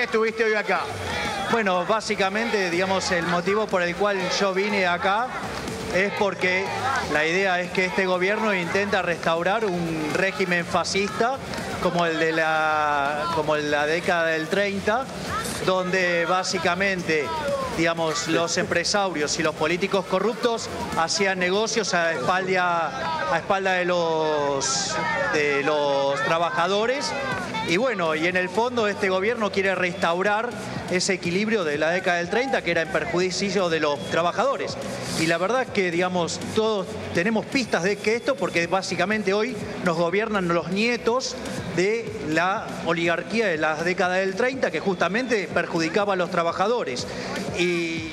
estuviste hoy acá? Bueno, básicamente, digamos, el motivo por el cual yo vine acá es porque la idea es que este gobierno intenta restaurar un régimen fascista como el de la década del 30, donde básicamente, digamos, los empresarios y los políticos corruptos hacían negocios a espalda de los trabajadores. Y bueno, y en el fondo este gobierno quiere restaurar ese equilibrio de la década del 30 que era en perjuicio de los trabajadores. Y la verdad es que, digamos, todos tenemos pistas de que esto, porque básicamente hoy nos gobiernan los nietos de la oligarquía de la década del 30 que justamente perjudicaba a los trabajadores. Y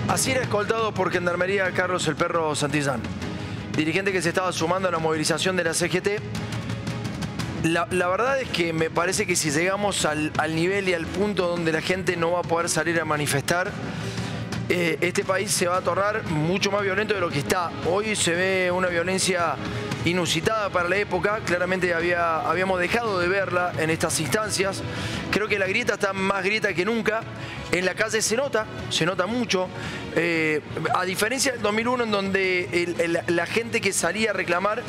así era escoltado por Gendarmería Carlos el Perro Santillán, dirigente que se estaba sumando a la movilización de la CGT. La verdad es que me parece que si llegamos al nivel y al punto donde la gente no va a poder salir a manifestar, este país se va a tornar mucho más violento de lo que está. Hoy se ve una violencia inusitada para la época, claramente habíamos dejado de verla en estas instancias. Creo que la grieta está más grieta que nunca. En la calle se nota mucho. A diferencia del 2001, en donde la gente que salía a reclamar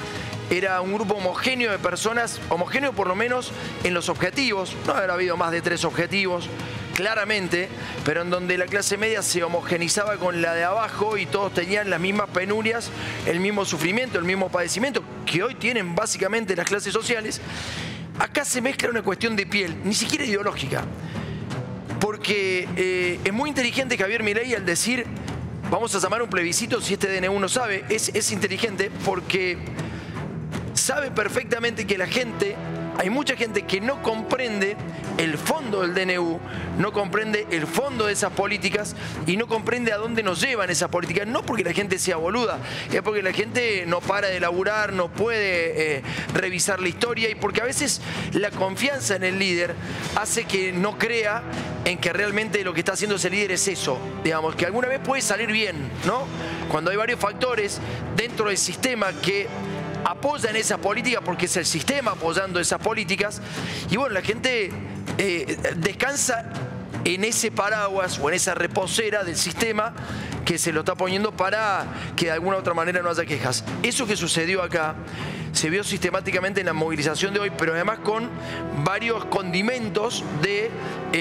era un grupo homogéneo de personas, homogéneo por lo menos en los objetivos. No habrá habido más de 3 objetivos, claramente, pero en donde la clase media se homogenizaba con la de abajo y todos tenían las mismas penurias, el mismo sufrimiento, el mismo padecimiento que hoy tienen básicamente las clases sociales. Acá se mezcla una cuestión de piel, ni siquiera ideológica. Porque es muy inteligente Javier Milei al decir vamos a llamar un plebiscito si este DNU no sabe. Es inteligente porque sabe perfectamente que hay mucha gente que no comprende el fondo del DNU, no comprende el fondo de esas políticas y no comprende a dónde nos llevan esas políticas. No porque la gente sea boluda, es porque la gente no para de laburar, no puede revisar la historia y porque a veces la confianza en el líder hace que no crea en que realmente lo que está haciendo ese líder es eso. Digamos, que alguna vez puede salir bien, ¿no? Cuando hay varios factores dentro del sistema que apoyan esa política porque es el sistema apoyando esas políticas y bueno, la gente descansa en ese paraguas o en esa reposera del sistema que se lo está poniendo para que de alguna u otra manera no haya quejas. Eso que sucedió acá se vio sistemáticamente en la movilización de hoy, pero además con varios condimentos de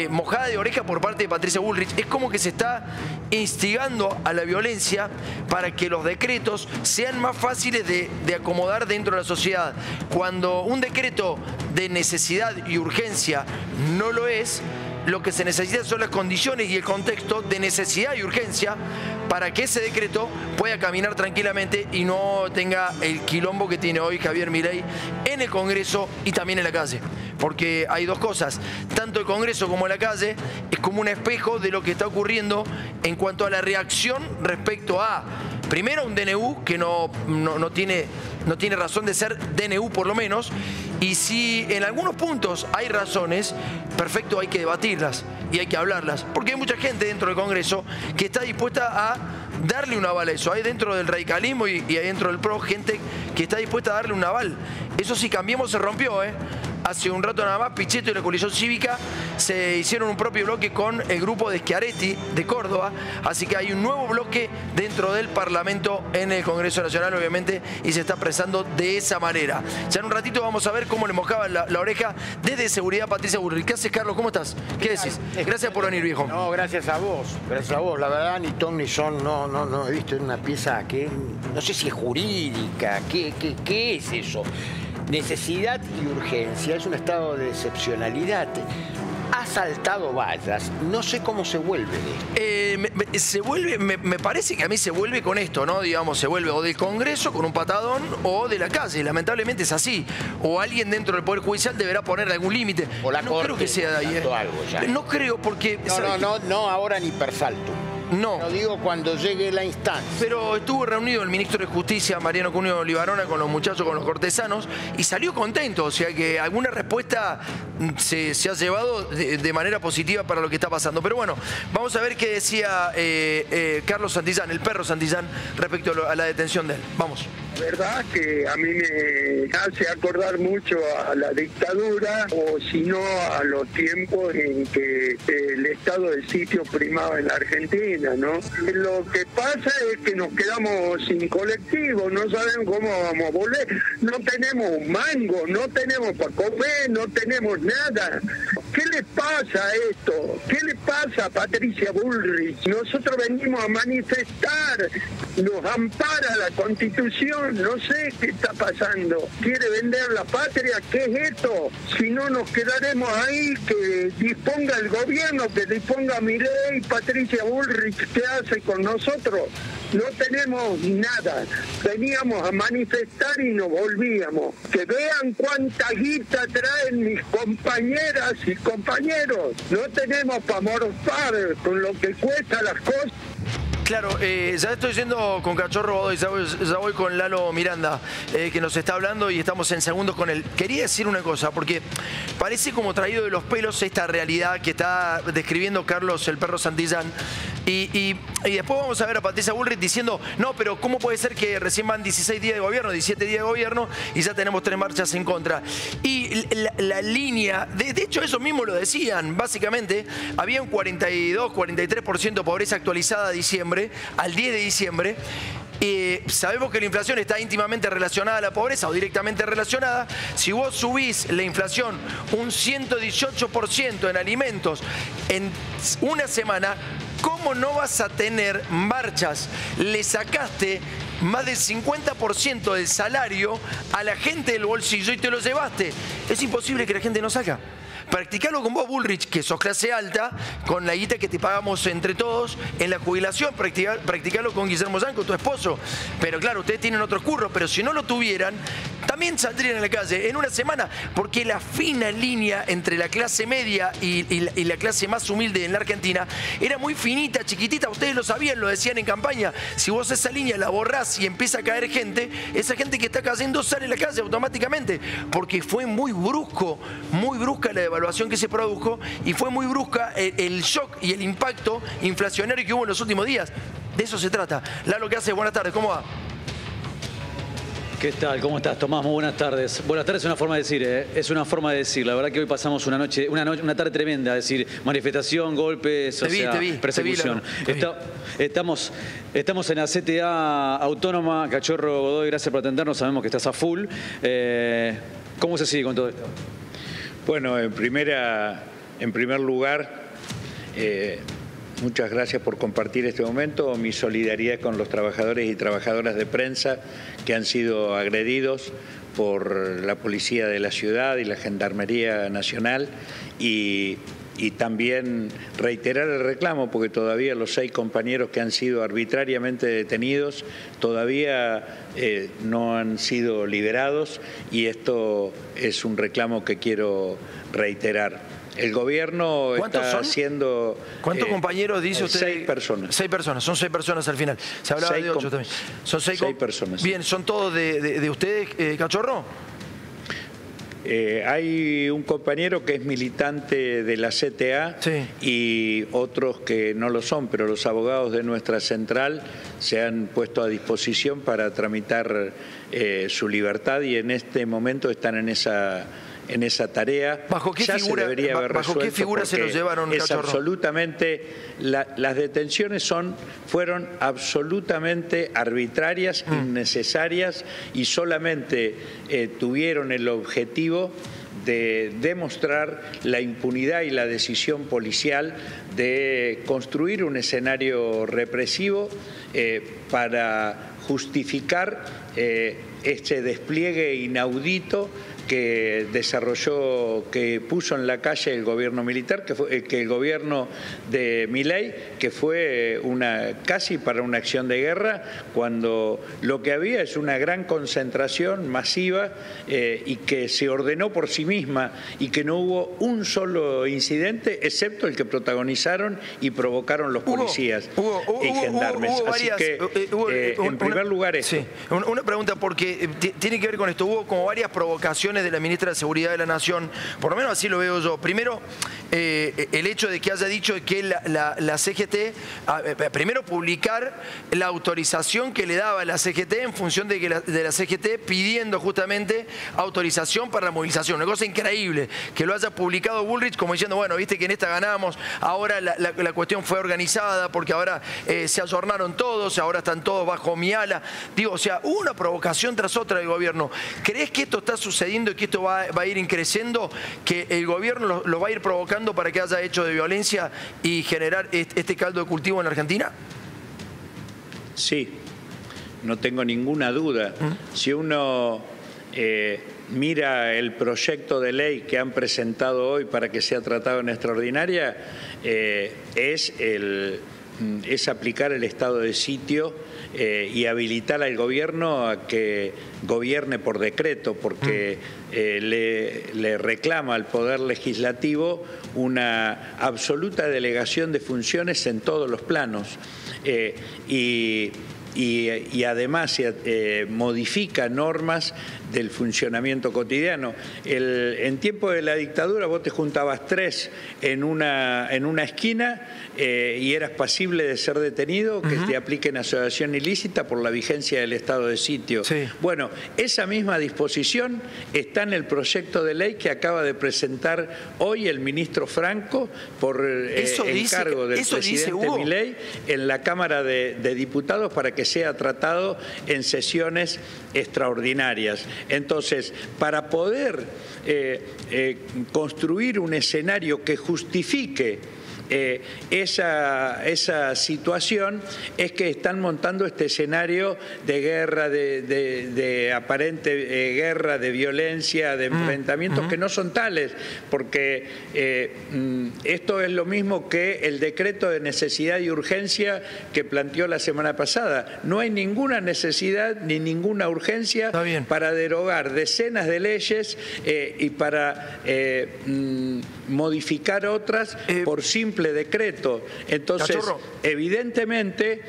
mojada de oreja por parte de Patricia Bullrich. Es como que se está instigando a la violencia para que los decretos sean más fáciles de acomodar dentro de la sociedad. Cuando un decreto de necesidad y urgencia no lo es, lo que se necesita son las condiciones y el contexto de necesidad y urgencia para que ese decreto pueda caminar tranquilamente y no tenga el quilombo que tiene hoy Javier Milei en el Congreso y también en la calle. Porque hay dos cosas, tanto el Congreso como la calle es como un espejo de lo que está ocurriendo en cuanto a la reacción respecto a, primero, un DNU que no tiene razón de ser DNU por lo menos, y si en algunos puntos hay razones, perfecto, hay que debatirlas y hay que hablarlas, porque hay mucha gente dentro del Congreso que está dispuesta a darle un aval a eso. Hay dentro del radicalismo y hay dentro del PRO gente que está dispuesta a darle un aval. Eso sí, Cambiemos se rompió, Hace un rato nada más, Pichetto y la coalición cívica se hicieron un propio bloque con el grupo de Schiaretti de Córdoba, así que hay un nuevo bloque dentro del Parlamento en el Congreso Nacional, obviamente, y se está expresando de esa manera. Ya en un ratito vamos a ver cómo le mojaban la oreja desde seguridad Patricia Bullrich. ¿Qué haces, Carlos? ¿Cómo estás? ¿Qué decís? Gracias por venir, viejo. No, gracias a vos. Gracias a vos. La verdad, ni ton ni son, no he visto una pieza que, no sé si es jurídica, ¿qué es eso? Necesidad y urgencia, es un estado de excepcionalidad. Ha saltado vallas, no sé cómo se vuelve de esto. Me parece que a mí se vuelve con esto, ¿no? Digamos, se vuelve o del Congreso con un patadón o de la calle. Lamentablemente es así. O alguien dentro del Poder Judicial deberá poner algún límite. O la no Corte, creo que sea de ahí. algo ya. No creo porque... No, ahora ni per salto. No. Lo digo cuando llegue la instancia. Pero estuvo reunido el ministro de Justicia, Mariano Cunio Libarona, con los muchachos, con los cortesanos, y salió contento. O sea que alguna respuesta se ha llevado de manera positiva para lo que está pasando. Pero bueno, vamos a ver qué decía Carlos Santillán, el perro Santillán, respecto a la detención de él. Vamos. La verdad que a mí me hace acordar mucho a la dictadura, o si no a los tiempos en que el estado de sitio primaba en la Argentina, ¿no? Lo que pasa es que nos quedamos sin colectivo, no sabemos cómo vamos a volver, no tenemos un mango, no tenemos para comer, no tenemos nada. ¿Qué le pasa a esto? ¿Qué le pasa a Patricia Bullrich? Nosotros venimos a manifestar, nos ampara la Constitución, no sé qué está pasando. ¿Quiere vender la patria? ¿Qué es esto? Si no nos quedaremos ahí, que disponga el gobierno, que disponga Milei, Patricia Bullrich, ¿qué hace con nosotros? No tenemos nada. Veníamos a manifestar y nos volvíamos. Que vean cuánta guita traen mis compañeras y compañeros. No tenemos para morfar con lo que cuesta las cosas. Claro, ya estoy yendo con Cachorro Godoy, ya voy con Lalo Miranda, que nos está hablando y estamos en segundos con él. Quería decir una cosa, porque parece como traído de los pelos esta realidad que está describiendo Carlos, el perro Santillán. Y después vamos a ver a Patricia Bullrich diciendo, no, pero ¿cómo puede ser que recién van 16 días de gobierno, 17 días de gobierno y ya tenemos 3 marchas en contra? Y la línea, de hecho eso mismo lo decían, básicamente, había un 42, 43% de pobreza actualizada a diciembre, al 10 de diciembre. Sabemos que la inflación está íntimamente relacionada a la pobreza o directamente relacionada. Si vos subís la inflación un 118% en alimentos en una semana, ¿cómo no vas a tener marchas? Le sacaste más del 50% del salario a la gente del bolsillo y te lo llevaste. Es imposible que la gente no saca. Practicalo con vos, Bullrich, que sos clase alta, con la guita que te pagamos entre todos en la jubilación. Practicalo con Guillermo Yanco, tu esposo. Pero claro, ustedes tienen otros curros, pero si no lo tuvieran, también saldrían a la calle en una semana, porque la fina línea entre la clase media y la clase más humilde en la Argentina era muy finita, chiquitita. Ustedes lo sabían, lo decían en campaña. Si vos esa línea la borrás y empieza a caer gente, esa gente que está cayendo sale a la calle automáticamente, porque fue muy brusca la devaluación que se produjo y fue muy brusca el shock y el impacto inflacionario que hubo en los últimos días. De eso se trata. Lalo, ¿qué haces? Buenas tardes, ¿cómo va? ¿Qué tal? ¿Cómo estás, Tomás? Muy buenas tardes. Buenas tardes es una forma de decir, es una forma de decir. La verdad que hoy pasamos una tarde tremenda, es decir, manifestación, golpes, persecución. Estamos en la CTA Autónoma. Cachorro Godoy, gracias por atendernos, sabemos que estás a full. ¿Cómo se sigue con todo esto? Bueno, en primer lugar, muchas gracias por compartir este momento. Mi solidaridad con los trabajadores y trabajadoras de prensa que han sido agredidos por la policía de la ciudad y la Gendarmería Nacional y también reiterar el reclamo porque todavía los 6 compañeros que han sido arbitrariamente detenidos todavía no han sido liberados y esto es un reclamo que quiero reiterar. El gobierno está haciendo... ¿Cuántos compañeros dice usted? 6 personas. 6 personas, son 6 personas al final. Se hablaba de 8 también. Son 6 personas. Bien, ¿son todos de ustedes, Cachorro? Hay un compañero que es militante de la CTA y otros que no lo son, pero los abogados de nuestra central se han puesto a disposición para tramitar su libertad y en este momento están en esa tarea. ¿Bajo qué figura se los llevaron, es Cachorro? Absolutamente, las detenciones fueron absolutamente arbitrarias, innecesarias y solamente tuvieron el objetivo de demostrar la impunidad y la decisión policial de construir un escenario represivo para justificar este despliegue inaudito que desarrolló, que puso en la calle el gobierno militar, que el gobierno de Milei, que fue casi para una acción de guerra, cuando lo que había es una gran concentración masiva y que se ordenó por sí misma y que no hubo un solo incidente, excepto el que protagonizaron y provocaron los policías y gendarmes. Así que, en primer lugar, esto. Sí. Una pregunta, porque tiene que ver con esto. Hubo como varias provocaciones de la ministra de Seguridad de la Nación, por lo menos así lo veo yo. Primero, el hecho de que haya dicho que la CGT, primero publicar la autorización que le daba la CGT en función de la CGT pidiendo justamente autorización para la movilización. Una cosa increíble, que lo haya publicado Bullrich como diciendo, bueno, viste que en esta ganamos, ahora la cuestión fue organizada porque ahora se ayornaron todos, ahora están todos bajo mi ala. Digo, o sea, hubo una provocación tras otra del gobierno. ¿Crees que esto está sucediendo y que esto va a ir creciendo, que el gobierno lo va a ir provocando para que haya hechos de violencia y generar este caldo de cultivo en la Argentina? Sí, no tengo ninguna duda. Si uno mira el proyecto de ley que han presentado hoy para que sea tratado en extraordinaria, es aplicar el estado de sitio y habilitar al gobierno a que gobierne por decreto, porque le reclama al Poder Legislativo una absoluta delegación de funciones en todos los planos. Y además modifica normas del funcionamiento cotidiano. En tiempo de la dictadura vos te juntabas 3 en una esquina y eras pasible de ser detenido, que te apliquen asociación ilícita por la vigencia del estado de sitio. Sí. Bueno, esa misma disposición está en el proyecto de ley que acaba de presentar hoy el ministro Franco por encargo del presidente Milei en la Cámara de Diputados para que sea tratado en sesiones extraordinarias. Entonces, para poder construir un escenario que justifique esa situación, es que están montando este escenario de guerra, de aparente guerra, de violencia, de enfrentamientos que no son tales, porque esto es lo mismo que el decreto de necesidad y urgencia que planteó la semana pasada. No hay ninguna necesidad ni ninguna urgencia para derogar decenas de leyes y para modificar otras por simple decreto. Entonces, evidentemente,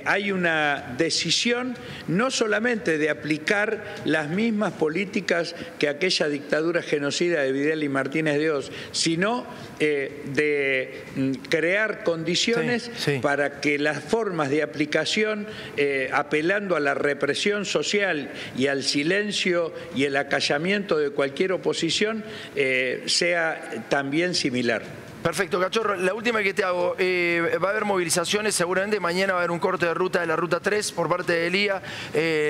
hay una decisión no solamente de aplicar las mismas políticas que aquella dictadura genocida de Videla y Martínez de Hoz, sino de crear condiciones para que las formas de aplicación, apelando a la represión social y al silencio y el acallamiento de cualquier oposición, sea también similar. Perfecto, Cachorro. La última que te hago, va a haber movilizaciones, seguramente mañana va a haber un corte de ruta de la Ruta 3 por parte de Elía,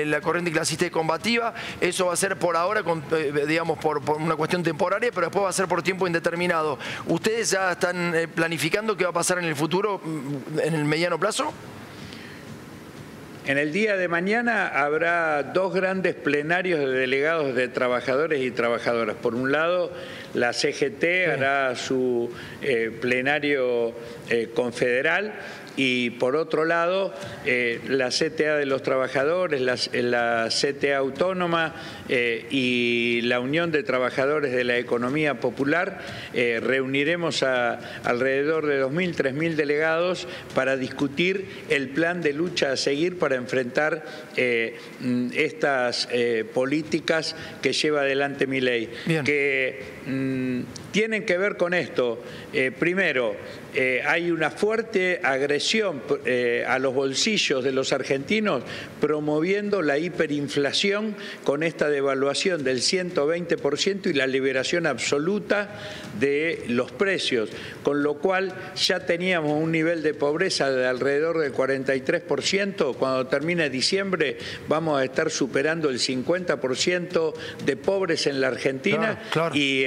la corriente clasista y combativa. Eso va a ser por ahora, digamos, por una cuestión temporaria, pero después va a ser por tiempo indeterminado. ¿Ustedes ya están planificando qué va a pasar en el futuro, en el mediano plazo? En el día de mañana habrá 2 grandes plenarios de delegados de trabajadores y trabajadoras. Por un lado, la CGT hará su plenario confederal y por otro lado, la CTA de los trabajadores, la CTA autónoma y la Unión de Trabajadores de la Economía Popular, reuniremos a alrededor de 2.000, 3.000 delegados para discutir el plan de lucha a seguir para enfrentar estas políticas que lleva adelante Milei, que tienen que ver con esto. Primero, hay una fuerte agresión a los bolsillos de los argentinos, promoviendo la hiperinflación con esta devaluación del 120% y la liberación absoluta de los precios, con lo cual ya teníamos un nivel de pobreza de alrededor del 43%, cuando termine diciembre vamos a estar superando el 50% de pobres en la Argentina, y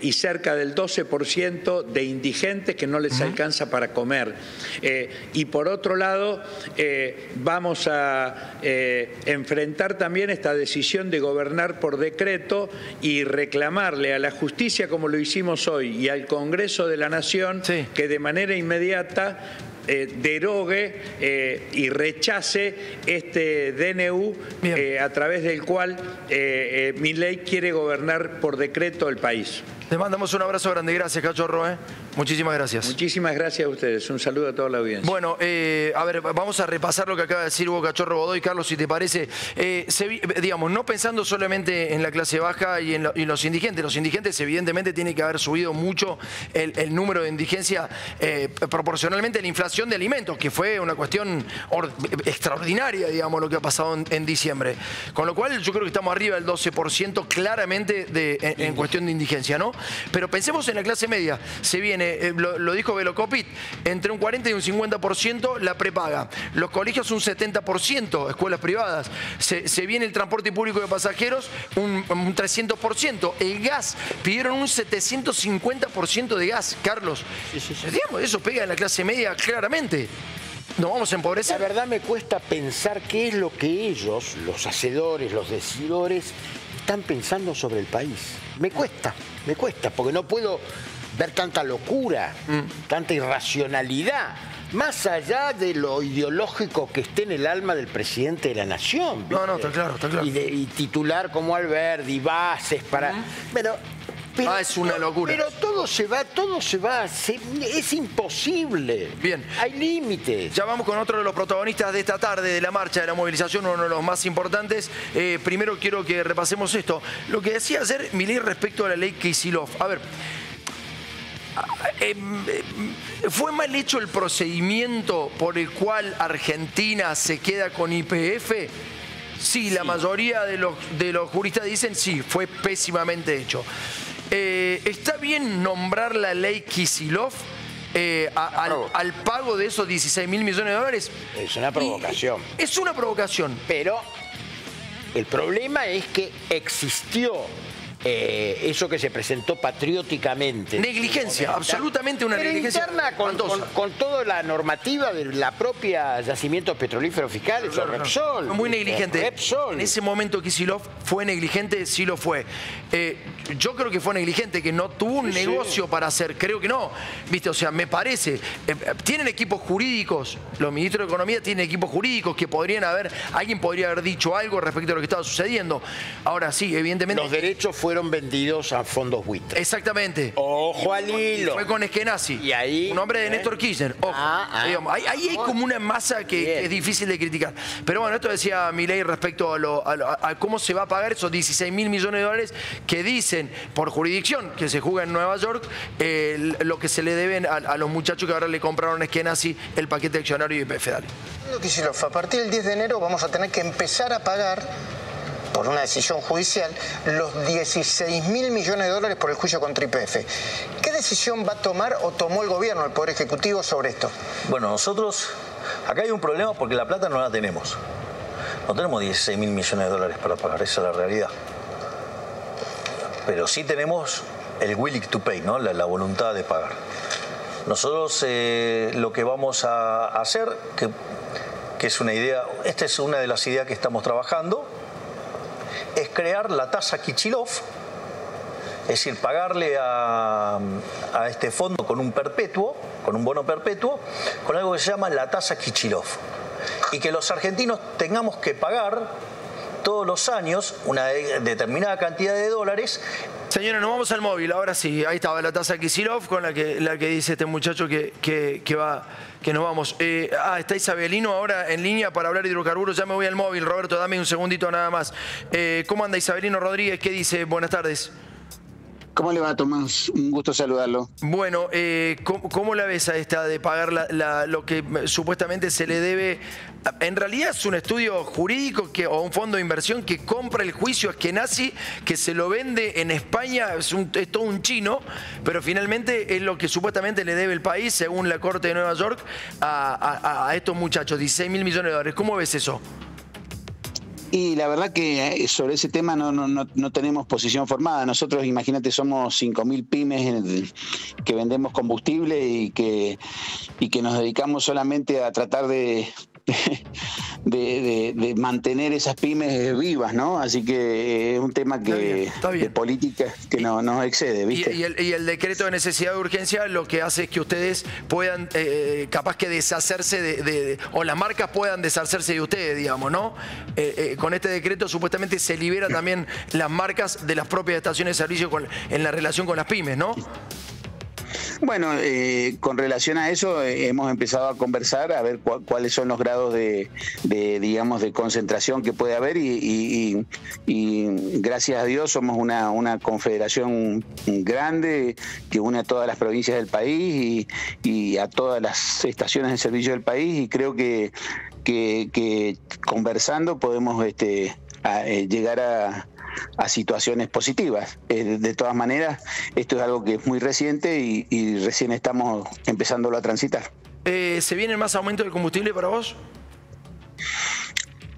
y cerca del 12% de indigentes que no les alcanza para comer. Y por otro lado, vamos a enfrentar también esta decisión de gobernar por decreto y reclamarle a la justicia, como lo hicimos hoy, y al Congreso de la Nación, que de manera inmediata derogue y rechace este DNU a través del cual Milei quiere gobernar por decreto el país. Te mandamos un abrazo grande. Gracias, Cachorro. Muchísimas gracias. Muchísimas gracias a ustedes. Un saludo a toda la audiencia. Bueno, a ver, vamos a repasar lo que acaba de decir Hugo Cachorro Godoy. Carlos, si te parece, digamos, no pensando solamente en la clase baja y en los indigentes. Los indigentes, evidentemente, tiene que haber subido mucho el número de indigencia proporcionalmente a la inflación de alimentos, que fue una cuestión extraordinaria, digamos, lo que ha pasado en diciembre. Con lo cual, yo creo que estamos arriba del 12% claramente en cuestión de indigencia, ¿no? Pero pensemos en la clase media. Se viene, lo dijo Velocopit, entre un 40 y un 50% la prepaga. Los colegios un 70%, escuelas privadas. Se viene el transporte público de pasajeros un 300%. El gas, pidieron un 750% de gas, Carlos. Digamos, eso pega en la clase media claramente. ¿Nos vamos a empobrecer? La verdad me cuesta pensar qué es lo que ellos, los hacedores, los decidores, están pensando sobre el país. Me cuesta, porque no puedo ver tanta locura, tanta irracionalidad, más allá de lo ideológico que esté en el alma del presidente de la nación, ¿viste? No, está claro. Y titular como Alberdi, bases para... Pero es una locura. Pero todo se va, es imposible. Bien. Hay límites. Ya vamos con otro de los protagonistas de esta tarde de la marcha de la movilización, uno de los más importantes. Primero quiero que repasemos esto. Lo que decía ayer Milei respecto a la ley Kicillof. A ver, ¿fue mal hecho el procedimiento por el cual Argentina se queda con YPF? Sí, la mayoría de los juristas dicen sí, fue pésimamente hecho. ¿Está bien nombrar la ley Kicillof al pago de esos 16.000 millones de dólares? Es una provocación. Es una provocación. Pero el problema es que existió eso que se presentó patrióticamente. Negligencia, absolutamente una negligencia. Interna con toda la normativa de la propia yacimientos petrolíferos fiscales, o Repsol. Muy negligente. Repsol. En ese momento Kicillof fue negligente, sí lo fue. Yo creo que fue negligente, que no tuvo un negocio para hacer, creo que no. ¿Viste? O sea, me parece. Tienen equipos jurídicos, los ministros de Economía tienen equipos jurídicos que alguien podría haber dicho algo respecto a lo que estaba sucediendo. Ahora sí, evidentemente. Los derechos fueron vendidos a fondos buitres. Exactamente. Ojo al hilo. Fue con Eskenazi. Y ahí, un hombre de Néstor Kirchner. Ojo. Digamos, ahí hay como una masa que es difícil de criticar. Pero bueno, esto decía Milei respecto a cómo se va a pagar esos 16.000 millones de dólares que dicen por jurisdicción que se juega en Nueva York, lo que se le deben a los muchachos que ahora le compraron a Eskenazi el paquete accionario de YPF. Dale. Kicillof, a partir del 10 de enero vamos a tener que empezar a pagar, por una decisión judicial, los 16.000 millones de dólares por el juicio contra YPF. ¿Qué decisión va a tomar o tomó el gobierno, el Poder Ejecutivo, sobre esto? Bueno, nosotros, acá hay un problema porque la plata no la tenemos. No tenemos 16.000 millones de dólares para pagar, esa es la realidad. Pero sí tenemos el willing to pay, ¿no? La voluntad de pagar. Nosotros lo que vamos a hacer, que es una idea, esta es una de las ideas que estamos trabajando, es crear la tasa Kicillof, es decir, pagarle a este fondo con un perpetuo, con un bono perpetuo, con algo que se llama la tasa Kicillof. Y que los argentinos tengamos que pagar todos los años una determinada cantidad de dólares. Señores, nos vamos al móvil, ahora sí, ahí estaba la tasa Kicillof con la que dice este muchacho que nos vamos. Está Isabelino ahora en línea para hablar de hidrocarburos, ya me voy al móvil. Roberto, dame un segundito nada más. ¿Cómo anda Isabelino Rodríguez? ¿Qué dice? Buenas tardes. ¿Cómo le va, Tomás? Un gusto saludarlo. Bueno, ¿cómo la ves a esta de pagar lo que supuestamente se le debe? En realidad es un estudio jurídico o un fondo de inversión que compra el juicio a Eskenazi, que se lo vende en España, es todo un chino, pero finalmente es lo que supuestamente le debe el país, según la Corte de Nueva York, a estos muchachos, 16.000 millones de dólares. ¿Cómo ves eso? Y la verdad que sobre ese tema no tenemos posición formada. Nosotros, imagínate, somos 5.000 pymes que vendemos combustible y que nos dedicamos solamente a tratar de mantener esas pymes vivas, ¿no? Así que es un tema que está bien. De política que nos excede, ¿viste? Y el decreto de necesidad de urgencia lo que hace es que ustedes puedan, capaz que deshacerse o las marcas puedan deshacerse de ustedes, digamos, ¿no? Con este decreto supuestamente se libera también las marcas de las propias estaciones de servicio en la relación con las pymes, ¿no? Bueno, con relación a eso hemos empezado a conversar, a ver cuáles son los grados digamos, de concentración que puede haber y gracias a Dios somos una confederación grande que une a todas las provincias del país y a todas las estaciones de servicio del país, y creo que conversando podemos llegar a situaciones positivas. De todas maneras, esto es algo que es muy reciente y recién estamos empezándolo a transitar. ¿Se viene más aumento del combustible para vos?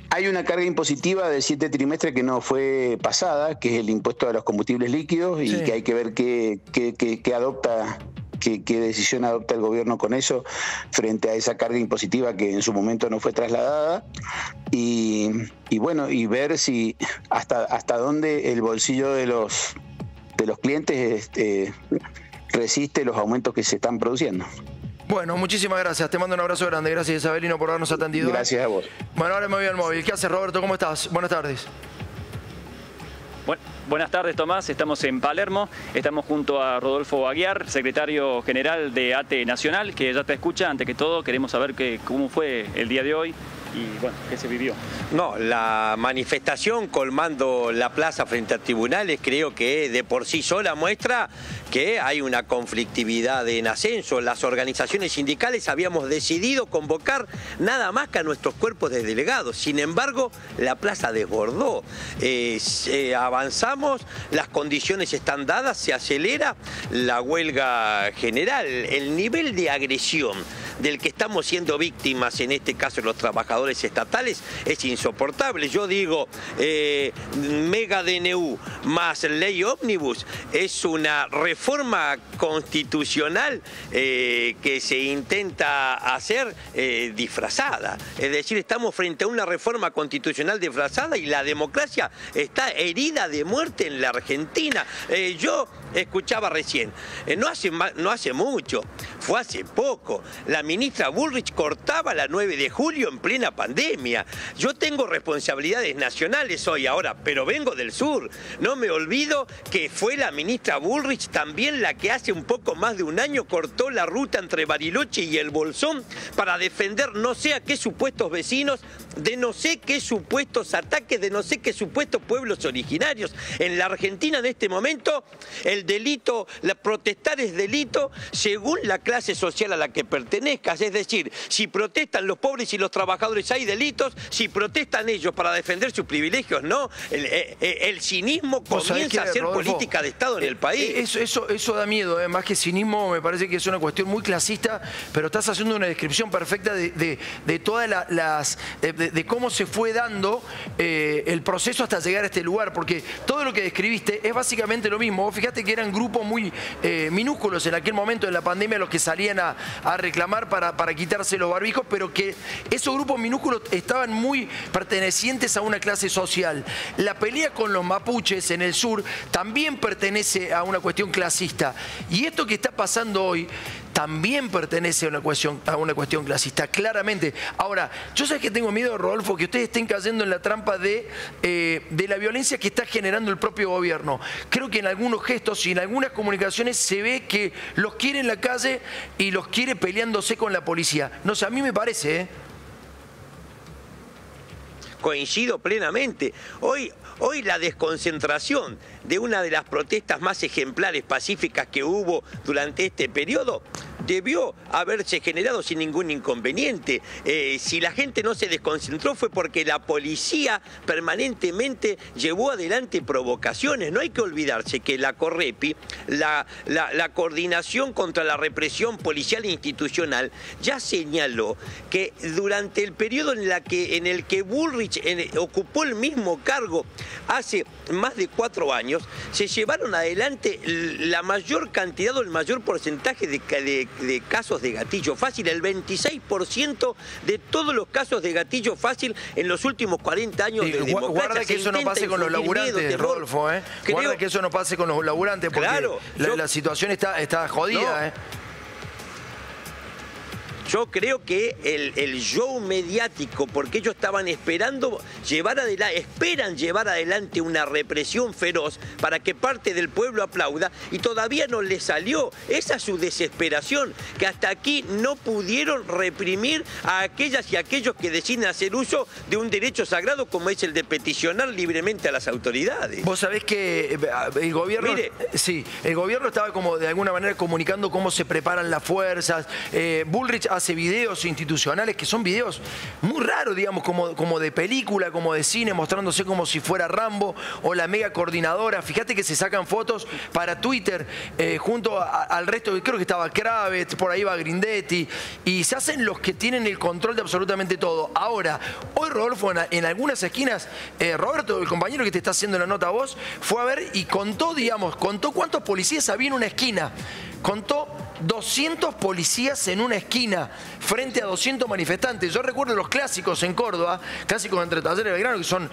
Hay una carga impositiva del 7 trimestre que no fue pasada, que es el impuesto a los combustibles líquidos, y que hay que ver qué adopta. ¿Qué decisión adopta el gobierno con eso frente a esa carga impositiva que en su momento no fue trasladada? Y bueno, y ver si hasta dónde el bolsillo de los clientes resiste los aumentos que se están produciendo. Bueno, muchísimas gracias. Te mando un abrazo grande. Gracias, Isabelino, por habernos atendido. Gracias a vos. Bueno, ahora me voy al móvil. ¿Qué haces, Roberto? ¿Cómo estás? Buenas tardes. Buenas tardes, Tomás. Estamos en Palermo. Estamos junto a Rodolfo Aguiar, secretario general de ATE Nacional, que ya te escucha. Antes que todo, queremos saber cómo fue el día de hoy y, bueno, qué se vivió. No, la manifestación colmando la plaza frente a tribunales creo que de por sí sola muestra que hay una conflictividad en ascenso. Las organizaciones sindicales habíamos decidido convocar nada más que a nuestros cuerpos de delegados. Sin embargo, la plaza desbordó. Avanzamos, las condiciones están dadas, se acelera la huelga general. El nivel de agresión del que estamos siendo víctimas, en este caso los trabajadores estatales, es insoportable. Yo digo, mega DNU más ley ómnibus es una reforma constitucional que se intenta hacer disfrazada. Es decir, estamos frente a una reforma constitucional disfrazada y la democracia está herida de muerte en la Argentina. Yo escuchaba recién, no hace mucho, fue hace poco, la ministra Bullrich cortaba la 9 de julio en plena pandemia. Yo tengo responsabilidades nacionales hoy ahora, pero vengo del sur. No me olvido que fue la ministra Bullrich también la que hace un poco más de un año cortó la ruta entre Bariloche y el Bolsón para defender no sé a qué supuestos vecinos, de no sé qué supuestos ataques, de no sé qué supuestos pueblos originarios. En la Argentina en este momento el delito, protestar es delito según la clase social a la que pertenezcas. Es decir, si protestan los pobres y los trabajadores hay delitos, si protestan ellos para defender sus privilegios, no. El cinismo comienza a ser política de Estado en el país. Eso da miedo, más que cinismo me parece que es una cuestión muy clasista, pero estás haciendo una descripción perfecta de todas de cómo se fue dando el proceso hasta llegar a este lugar, porque todo lo que describiste es básicamente lo mismo. Vos fíjate que eran grupos muy minúsculos en aquel momento de la pandemia los que salían a reclamar para quitarse los barbijos, pero que esos grupos minúsculos estaban muy pertenecientes a una clase social. La pelea con los mapuches en el sur también pertenece a una cuestión clasista. Y esto que está pasando hoy también pertenece a una cuestión clasista, claramente. Ahora, yo sé que tengo miedo, Rodolfo, que ustedes estén cayendo en la trampa de la violencia que está generando el propio gobierno. Creo que en algunos gestos y en algunas comunicaciones se ve que los quiere en la calle y los quiere peleándose con la policía. No sé, a mí me parece, Coincido plenamente. Hoy la desconcentración de una de las protestas más ejemplares, pacíficas que hubo durante este periodo, debió haberse generado sin ningún inconveniente. Si la gente no se desconcentró fue porque la policía permanentemente llevó adelante provocaciones. No hay que olvidarse que la Correpi, la Coordinación contra la Represión Policial e Institucional, ya señaló que durante el periodo en el que Bullrich ocupó el mismo cargo hace más de 4 años, se llevaron adelante la mayor cantidad o el mayor porcentaje de casos de gatillo fácil, el 26% de todos los casos de gatillo fácil en los últimos 40 años de democracia. Guarda que eso no pase con los laburantes, Rodolfo, ¿eh? Guarda que eso no pase con los laburantes, porque claro, la situación está jodida, no. Yo creo que el show mediático, porque ellos estaban esperan llevar adelante una represión feroz para que parte del pueblo aplauda, y todavía no les salió. Esa es su desesperación, que hasta aquí no pudieron reprimir a aquellas y aquellos que deciden hacer uso de un derecho sagrado como es el de peticionar libremente a las autoridades. Vos sabés que el gobierno, sí, el gobierno estaba como de alguna manera comunicando cómo se preparan las fuerzas. Bullrich hace videos institucionales que son videos muy raros, digamos, como de película, como de cine, mostrándose como si fuera Rambo o la mega coordinadora. Fíjate que se sacan fotos para Twitter junto al resto, creo que estaba Kravitz, por ahí va Grindetti, y se hacen los que tienen el control de absolutamente todo. Ahora, hoy Rodolfo, en algunas esquinas, Roberto, el compañero que te está haciendo la nota a vos, fue a ver y contó cuántos policías había en una esquina. Contó 200 policías en una esquina frente a 200 manifestantes. Yo recuerdo los clásicos en Córdoba, clásicos entre Talleres y Belgrano, que son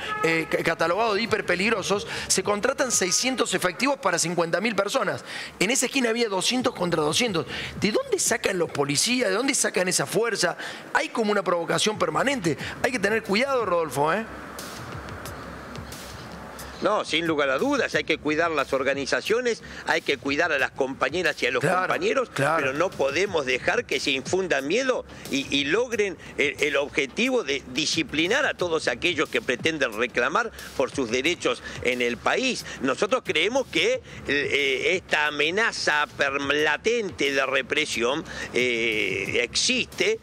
catalogados de hiper peligrosos. Se contratan 600 efectivos para 50.000 personas. En esa esquina había 200 contra 200. ¿De dónde sacan los policías? ¿De dónde sacan esa fuerza? Hay como una provocación permanente. Hay que tener cuidado, Rodolfo, ¿eh? No, sin lugar a dudas, hay que cuidar las organizaciones, hay que cuidar a las compañeras y a los compañeros, pero no podemos dejar que se infunda miedo y logren el objetivo de disciplinar a todos aquellos que pretenden reclamar por sus derechos en el país. Nosotros creemos que esta amenaza latente de represión existe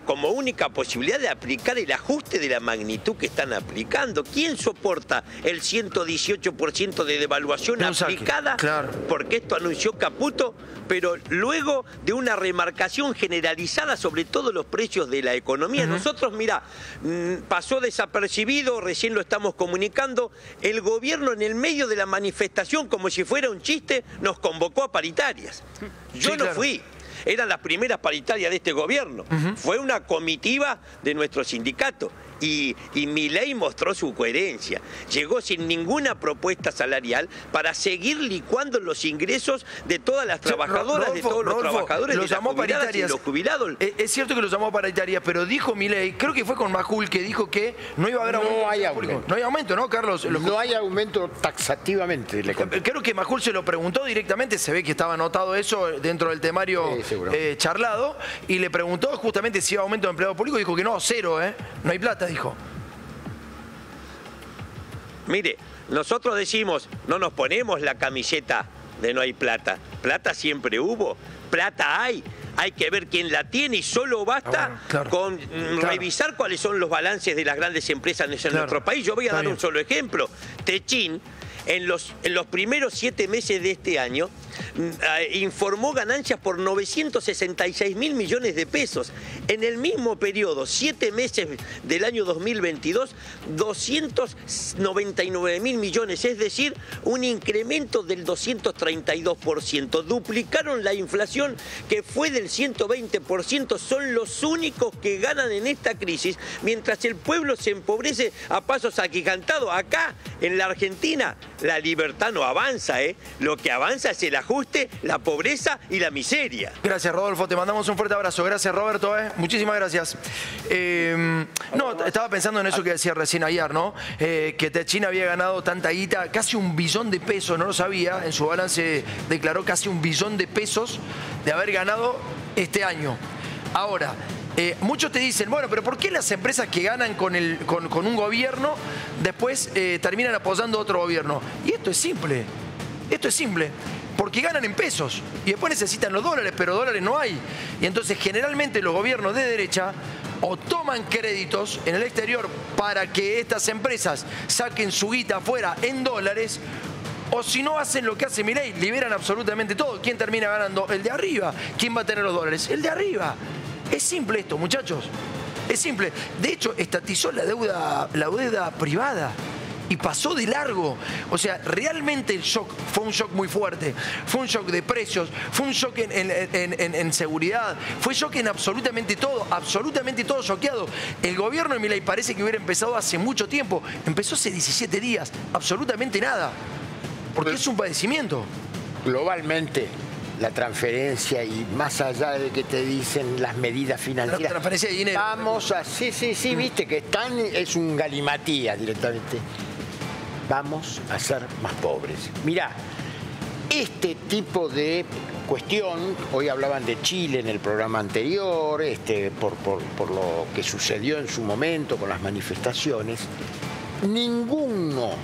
como única posibilidad de aplicar el ajuste de la magnitud que están aplicando. ¿Quién soporta el 118% de devaluación aplicada? Claro. Porque esto anunció Caputo, pero luego de una remarcación generalizada sobre todos los precios de la economía. Nosotros, mira, pasó desapercibido, recién lo estamos comunicando, el gobierno en el medio de la manifestación, como si fuera un chiste, nos convocó a paritarias. Yo no fui. Eran las primeras paritarias de este gobierno. Fue una comitiva de nuestro sindicato. Y Milei mostró su coherencia. Llegó sin ninguna propuesta salarial para seguir licuando los ingresos de todas las trabajadoras, de todos los trabajadores, de las jubiladas y los jubilados. Es cierto que lo llamó paritarias, pero dijo Milei, creo que fue con Majul, que dijo que no iba a haber aumento. No hay aumento, ¿no, Carlos? No hay aumento taxativamente. Creo que Majul se lo preguntó directamente, se ve que estaba anotado eso dentro del temario charlado, y le preguntó justamente si iba aumento de empleado público, y dijo que no, cero, no hay plata, dijo. Mire, nosotros decimos, no nos ponemos la camiseta de no hay plata. Plata siempre hubo, plata hay que ver quién la tiene, y solo basta con revisar cuáles son los balances de las grandes empresas en nuestro país. Yo voy a dar un solo ejemplo. Techin, en los primeros 7 meses de este año, informó ganancias por 966.000 millones de pesos. En el mismo periodo, 7 meses del año 2022, 299.000 millones, es decir, un incremento del 232%. Duplicaron la inflación, que fue del 120%. Son los únicos que ganan en esta crisis, mientras el pueblo se empobrece a pasos agigantados. Acá, en la Argentina, la libertad no avanza, Lo que avanza es el ajuste, la pobreza y la miseria. Gracias, Rodolfo. Te mandamos un fuerte abrazo. Gracias, Roberto. Muchísimas gracias. No, estaba pensando en eso que decía recién ayer, ¿no? Que Techin había ganado tanta guita, casi 1 billón de pesos, no lo sabía. En su balance declaró casi 1 billón de pesos de haber ganado este año. Ahora, muchos te dicen, bueno, pero ¿por qué las empresas que ganan con un gobierno después terminan apoyando a otro gobierno? Y esto es simple. Esto es simple. porque ganan en pesos y después necesitan los dólares, pero dólares no hay. Y entonces generalmente los gobiernos de derecha o toman créditos en el exterior para que estas empresas saquen su guita afuera en dólares, o si no hacen lo que hace Milei, liberan absolutamente todo. ¿Quién termina ganando? El de arriba. ¿Quién va a tener los dólares? El de arriba. Es simple esto, muchachos. Es simple. De hecho, estatizó la deuda privada y pasó de largo. O sea, realmente el shock fue un shock muy fuerte. Fue un shock de precios, fue un shock en seguridad, fue shock en absolutamente todo choqueado. El gobierno de Milei parece que hubiera empezado hace mucho tiempo. Empezó hace 17 días, absolutamente nada. Porque es un padecimiento. Globalmente, la transferencia y más allá de que te dicen las medidas financieras. La transferencia de dinero. Vamos a... Sí, viste que están... Es un galimatías directamente. Vamos a ser más pobres. Mirá, este tipo de cuestión, hoy hablaban de Chile en el programa anterior, por lo que sucedió en su momento con las manifestaciones, ninguno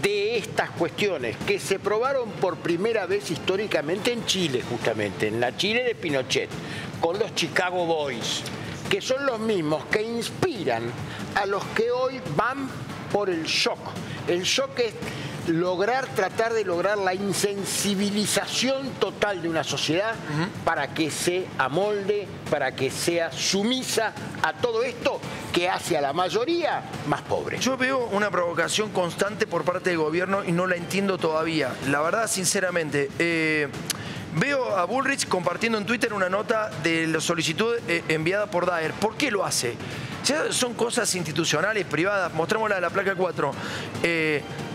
de estas cuestiones que se probaron por primera vez históricamente en Chile, justamente, en la Chile de Pinochet, con los Chicago Boys, que son los mismos que inspiran a los que hoy van por el shock. El shock es tratar de lograr la insensibilización total de una sociedad para que se amolde, para que sea sumisa a todo esto que hace a la mayoría más pobre. Yo veo una provocación constante por parte del gobierno y no la entiendo todavía. La verdad, sinceramente, veo a Bullrich compartiendo en Twitter una nota de la solicitud enviada por Daer. ¿Por qué lo hace? Ya son cosas institucionales, privadas. Mostrémosla de la placa 4.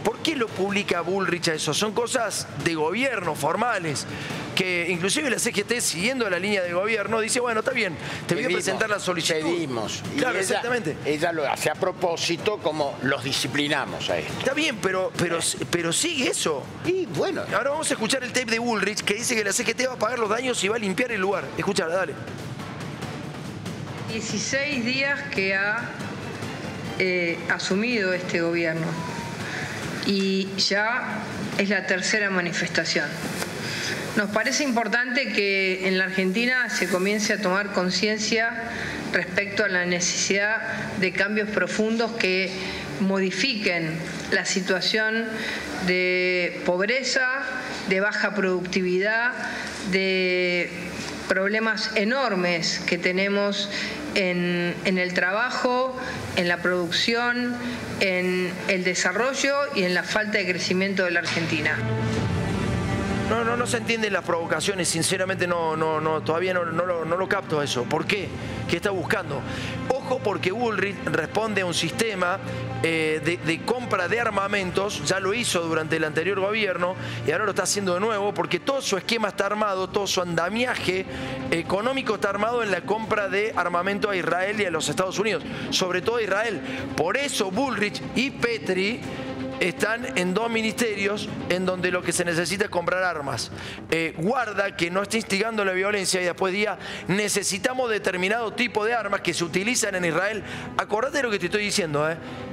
¿Por qué lo publica Bullrich a eso? Son cosas de gobierno, formales, que inclusive la CGT, siguiendo la línea del gobierno, dice, bueno, está bien, te voy a presentar la solicitud. Pedimos. Claro, exactamente. Ella lo hace a propósito, como los disciplinamos a esto. Está bien, pero sigue eso. Y bueno. Ahora vamos a escuchar el tape de Bullrich, que dice que la CGT va a pagar los daños y va a limpiar el lugar. Escuchala, dale. 16 días que ha asumido este gobierno y ya es la tercera manifestación. Nos parece importante que en la Argentina se comience a tomar conciencia respecto a la necesidad de cambios profundos que modifiquen la situación de pobreza, de baja productividad, de problemas enormes que tenemos en el trabajo, en la producción, en el desarrollo y en la falta de crecimiento de la Argentina. No se entienden las provocaciones, sinceramente todavía no lo capto eso. ¿Por qué? ¿Qué está buscando? Ojo, porque Bullrich responde a un sistema de compra de armamentos, ya lo hizo durante el anterior gobierno y ahora lo está haciendo de nuevo porque todo su esquema está armado, todo su andamiaje económico está armado en la compra de armamento a Israel y a los Estados Unidos, sobre todo a Israel. Por eso Bullrich y Petri están en dos ministerios en donde lo que se necesita es comprar armas. Guarda que no esté instigando la violencia y después diga, necesitamos determinado tipo de armas que se utilizan en Israel. Acordate de lo que te estoy diciendo,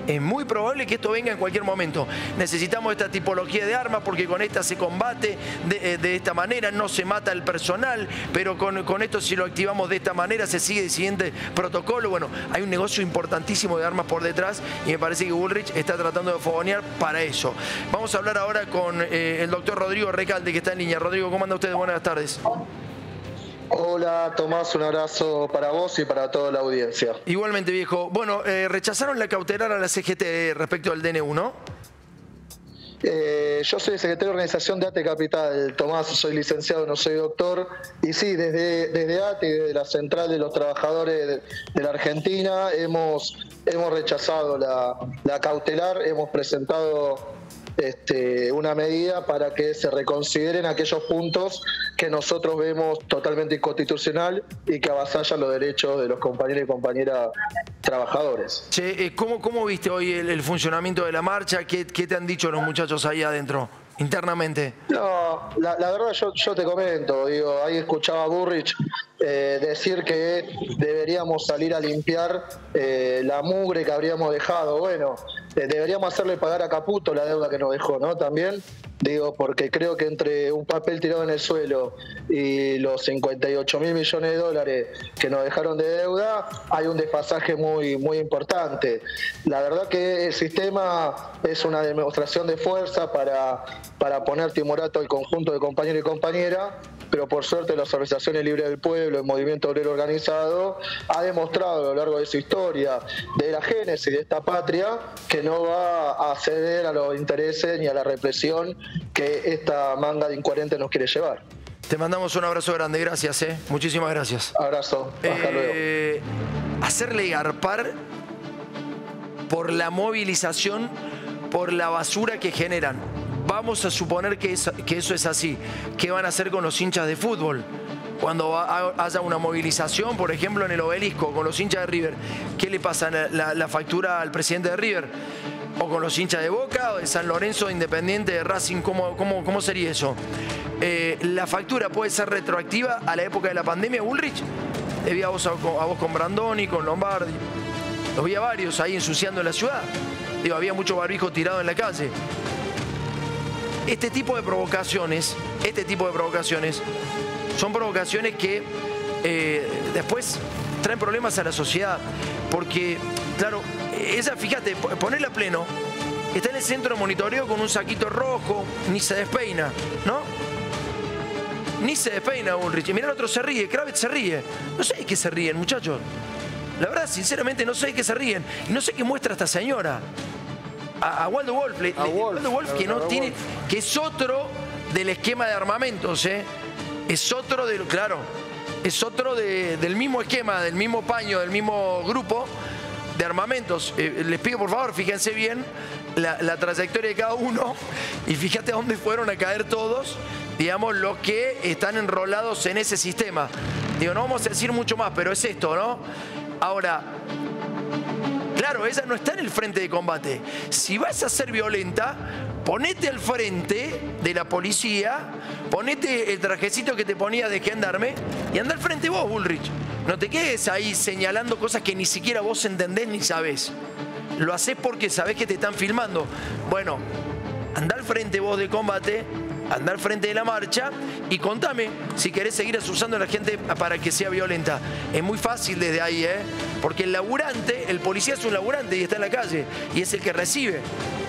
es muy probable que esto venga en cualquier momento. Necesitamos esta tipología de armas porque con esta se combate de esta manera, no se mata el personal, pero con esto si lo activamos de esta manera se sigue el siguiente protocolo. Bueno, hay un negocio importantísimo de armas por detrás y me parece que Bullrich está tratando de fogonear para eso. Vamos a hablar ahora con el doctor Rodrigo Recalde, que está en línea. Rodrigo, ¿cómo anda usted? Buenas tardes. Hola, Tomás, un abrazo para vos y para toda la audiencia. Igualmente, viejo. Bueno, rechazaron la cautelar a la CGT respecto al DNU, ¿no? Yo soy secretario de organización de ATE Capital, Tomás, soy licenciado, no soy doctor. Y sí, desde ATE y desde la Central de los Trabajadores de la Argentina hemos rechazado la cautelar, hemos presentado una medida para que se reconsideren aquellos puntos que nosotros vemos totalmente inconstitucional y que avasallan los derechos de los compañeros y compañeras trabajadores. Che, ¿cómo viste hoy el funcionamiento de la marcha? ¿Qué te han dicho los muchachos ahí adentro, internamente? No, la verdad yo te comento, ahí escuchaba a Bullrich decir que deberíamos salir a limpiar la mugre que habríamos dejado. Bueno, deberíamos hacerle pagar a Caputo la deuda que nos dejó, ¿no? También, digo, porque creo que entre un papel tirado en el suelo y los 58.000 millones de dólares que nos dejaron de deuda, hay un desfasaje muy, muy importante. La verdad que el sistema es una demostración de fuerza para poner timorato al conjunto de compañeros y compañeras, pero por suerte las organizaciones libres del pueblo, el movimiento obrero organizado, ha demostrado a lo largo de su historia, de la génesis de esta patria, que no va a ceder a los intereses ni a la represión que esta manga de incoherentes nos quiere llevar. Te mandamos un abrazo grande, gracias, muchísimas gracias. Abrazo, hasta luego. Hacerle garpar por la movilización, por la basura que generan. Vamos a suponer que eso es así. ¿Qué van a hacer con los hinchas de fútbol? Cuando haya una movilización, por ejemplo, en el Obelisco, con los hinchas de River, ¿qué le pasa la factura al presidente de River? ¿O con los hinchas de Boca, o de San Lorenzo, de Independiente, de Racing? ¿Cómo sería eso? ¿La factura puede ser retroactiva a la época de la pandemia, Bullrich? Te vi a vos con Brandoni, con Lombardi. Los vi a varios ahí ensuciando la ciudad. Digo, había mucho barbijo tirado en la calle. Este tipo de provocaciones son provocaciones que después traen problemas a la sociedad. Porque, claro, esa, fíjate, ponerla a pleno, está en el centro de monitoreo con un saquito rojo, ni se despeina, ¿no? Ni se despeina Bullrich. Y mirá, el otro se ríe, Kravitz se ríe. No sé de qué se ríen, muchachos. La verdad, sinceramente, no sé de qué se ríen. Y no sé qué muestra esta señora. A Waldo Wolf, Waldo Wolf, que no tiene, que es otro del esquema de armamentos, es otro de, claro, es otro del mismo esquema, del mismo paño, del mismo grupo de armamentos. Les pido por favor, fíjense bien la trayectoria de cada uno y fíjate a dónde fueron a caer todos, digamos, los que están enrolados en ese sistema. Digo, no vamos a decir mucho más, pero es esto, ¿no? Ahora, claro, ella no está en el frente de combate. Si vas a ser violenta, ponete al frente de la policía, ponete el trajecito que te ponías de gendarme y anda al frente vos, Bullrich. No te quedes ahí señalando cosas que ni siquiera vos entendés ni sabés. Lo hacés porque sabés que te están filmando. Bueno, anda al frente vos de combate, anda al frente de la marcha y contame si querés seguir asusando a la gente para que sea violenta. Es muy fácil desde ahí, porque el laburante, el policía es un laburante y está en la calle y es el que recibe,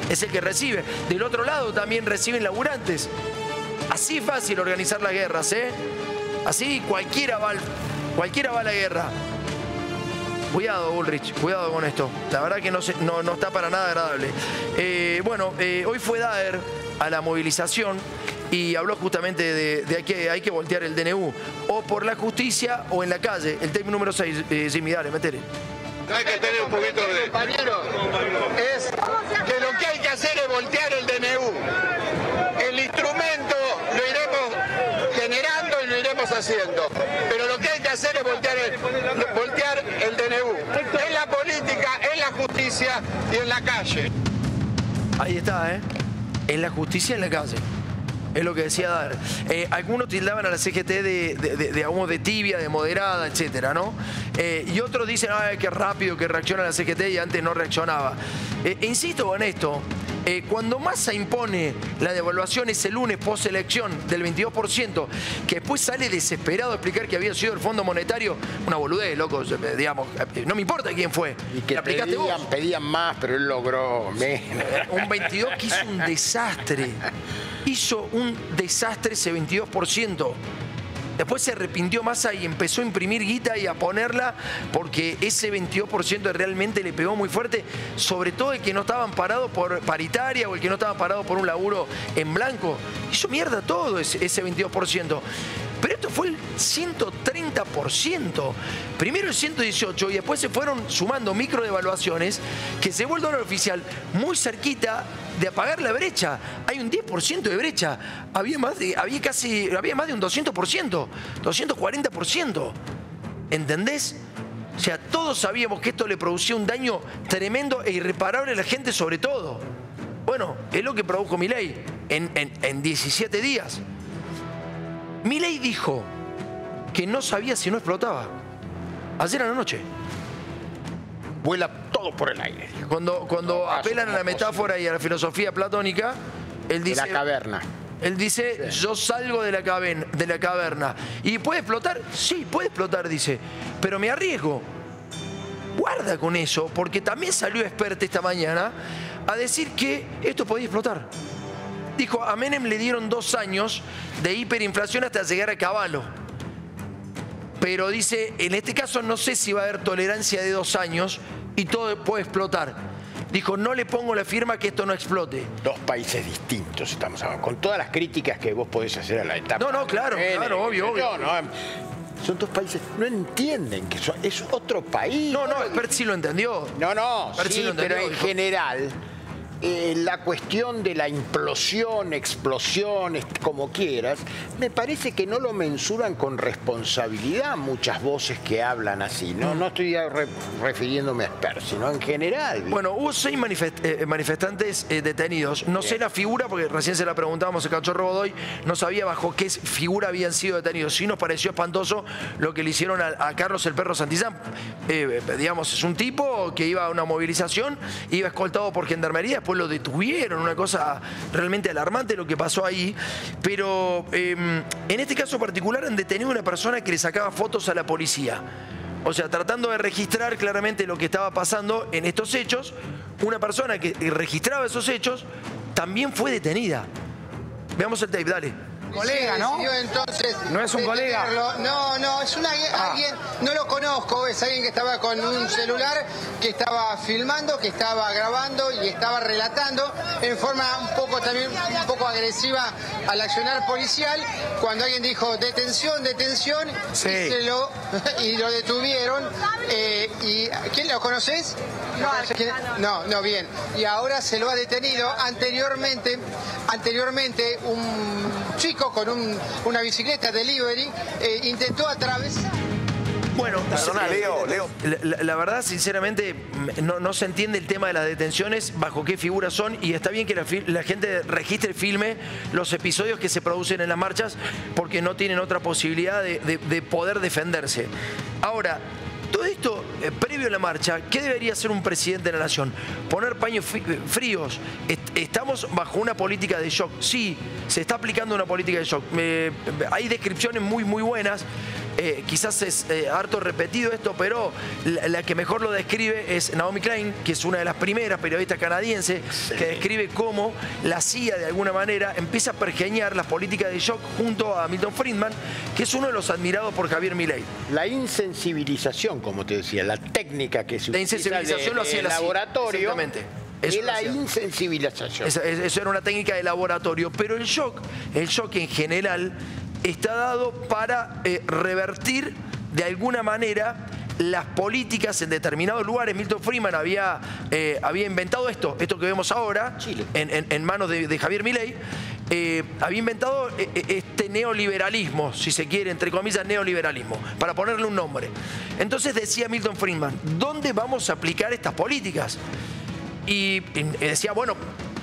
es el que recibe. Del otro lado también reciben laburantes. Así es fácil organizar las guerras, así cualquiera va a la guerra. Cuidado, Bullrich, cuidado con esto. La verdad que no está para nada agradable. Hoy fue Daer a la movilización y habló justamente de que hay que voltear el DNU. O por la justicia o en la calle. El tema número 6, Jimmy, dale, metele. No hay que tener un poquito de... Compañero, es que lo que hay que hacer es voltear el DNU. El instrumento lo iremos generando y lo iremos haciendo. Pero lo que hay que hacer es voltear el DNU. En la política, en la justicia y en la calle. Ahí está, en la justicia y en la calle. Es lo que decía Daer. Algunos tildaban a la CGT de tibia, de moderada, etcétera, ¿no? Y otros dicen, qué rápido que reacciona la CGT y antes no reaccionaba. Insisto con esto, cuando Massa impone la devaluación ese lunes post-elección del 22%, que después sale desesperado a explicar que había sido el Fondo Monetario, una boludez, loco, digamos, no me importa quién fue. Y que pedían más, pero él logró menos. Un 22 que hizo un desastre. Hizo un desastre ese 22%. Después se arrepintió Massa y empezó a imprimir guita y a ponerla porque ese 22% realmente le pegó muy fuerte, sobre todo el que no estaban parados por paritaria o el que no estaban parados por un laburo en blanco. Hizo mierda todo ese 22%. Pero esto fue el 130%. Primero el 118 y después se fueron sumando micro devaluaciones que se vuelve dólar oficial muy cerquita de apagar la brecha. Hay un 10% de brecha. Había más de un 200%, 240%. ¿Entendés? O sea, todos sabíamos que esto le producía un daño tremendo e irreparable a la gente sobre todo. Bueno, es lo que produjo Milei en 17 días. Milei dijo, que no sabía si no explotaba. Ayer a la noche. Vuela todo por el aire. Cuando apelan a la metáfora y a la filosofía platónica, él dice... De la caverna. Él dice, yo salgo de la caverna. ¿Y puede explotar? Sí, puede explotar, dice. Pero me arriesgo. Guarda con eso, porque también salió Expert esta mañana a decir que esto podía explotar. Dijo, a Menem le dieron 2 años de hiperinflación hasta llegar a Caballo. Pero dice, en este caso no sé si va a haber tolerancia de 2 años y todo puede explotar. Dijo, no le pongo la firma que esto no explote. 2 países distintos estamos hablando, con todas las críticas que vos podés hacer a la etapa. No, claro, obvio. Son 2 países, no entienden que es otro país. No, Expert sí lo entendió. Sí, pero en general... la cuestión de la implosión, explosión, como quieras, me parece que no lo mensuran con responsabilidad muchas voces que hablan así. No estoy refiriéndome a Expert, sino en general. Bueno, hubo 6 manifestantes detenidos. No sé la figura, porque recién se la preguntábamos a Cachorro Godoy, no sabía bajo qué figura habían sido detenidos. Sí nos pareció espantoso lo que le hicieron a Carlos el Perro Santillán. Digamos, es un tipo que iba a una movilización, iba escoltado por gendarmería, después lo detuvieron, una cosa realmente alarmante lo que pasó ahí, pero en este caso particular han detenido a una persona que le sacaba fotos a la policía. O sea, tratando de registrar claramente lo que estaba pasando en estos hechos, una persona que registraba esos hechos también fue detenida. Veamos el tape, dale. Colega, ¿no? Entonces, no es un colega. No, es alguien, no lo conozco, es alguien que estaba con un celular, que estaba filmando, que estaba grabando y estaba relatando en forma un poco agresiva al accionar policial, cuando alguien dijo detención, sí. y lo detuvieron. ¿Quién lo conoces? No, bien. Y ahora se lo ha detenido. Anteriormente un chico con una bicicleta delivery intentó atravesar. Bueno, perdona, Leo. La verdad, sinceramente, no se entiende el tema de las detenciones, bajo qué figuras son, y está bien que la gente registre y filme los episodios que se producen en las marchas, porque no tienen otra posibilidad de poder defenderse. Ahora, todo esto, previo a la marcha, ¿qué debería hacer un presidente de la nación? Poner paños fríos. Estamos bajo una política de shock. Sí, se está aplicando una política de shock. Hay descripciones muy buenas. Quizás es harto repetido esto, pero la que mejor lo describe es Naomi Klein, que es una de las primeras periodistas canadienses, que describe cómo la CIA de alguna manera empieza a pergeñar las políticas de shock junto a Milton Friedman, que es uno de los admirados por Javier Milei. La insensibilización, como te decía, la técnica que se utiliza lo hacía el laboratorio. Exactamente. Es la insensibilización. Eso era una técnica de laboratorio, pero el shock en general está dado para revertir de alguna manera las políticas en determinados lugares. Milton Friedman había inventado esto que vemos ahora, en manos de Javier Milei. Había inventado este neoliberalismo, si se quiere, entre comillas, neoliberalismo, para ponerle un nombre. Entonces decía Milton Friedman, ¿dónde vamos a aplicar estas políticas? Y decía, bueno,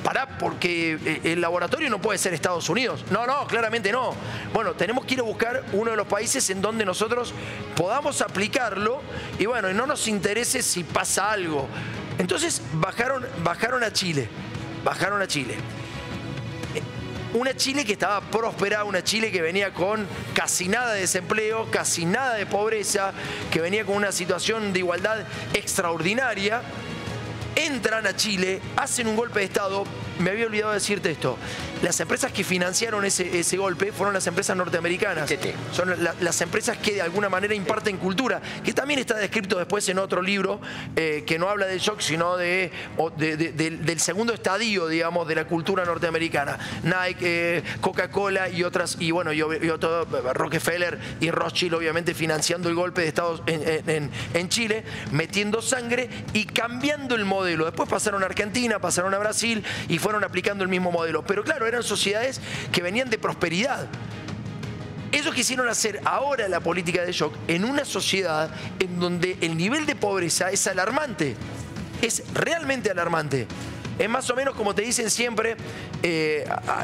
pará, porque el laboratorio no puede ser Estados Unidos. No, claramente no. Bueno, tenemos que ir a buscar uno de los países en donde nosotros podamos aplicarlo y bueno, y no nos interese si pasa algo. Entonces bajaron a Chile. Una Chile que estaba próspera, una Chile que venía con casi nada de desempleo, casi nada de pobreza, que venía con una situación de igualdad extraordinaria. Entran a Chile, hacen un golpe de Estado. Me había olvidado decirte esto. Las empresas que financiaron ese golpe fueron las empresas norteamericanas. Son las empresas que de alguna manera imparten cultura, que también está descrito después en otro libro que no habla del shock, sino del segundo estadio, digamos, de la cultura norteamericana. Nike, Coca-Cola y otras, y otro, Rockefeller y Rothschild, obviamente financiando el golpe de Estado en Chile, metiendo sangre y cambiando el modelo. Después pasaron a Argentina, pasaron a Brasil y fueron aplicando el mismo modelo. Pero claro, eran sociedades que venían de prosperidad. Ellos quisieron hacer ahora la política de shock en una sociedad en donde el nivel de pobreza es alarmante. Es realmente alarmante. Es más o menos como te dicen siempre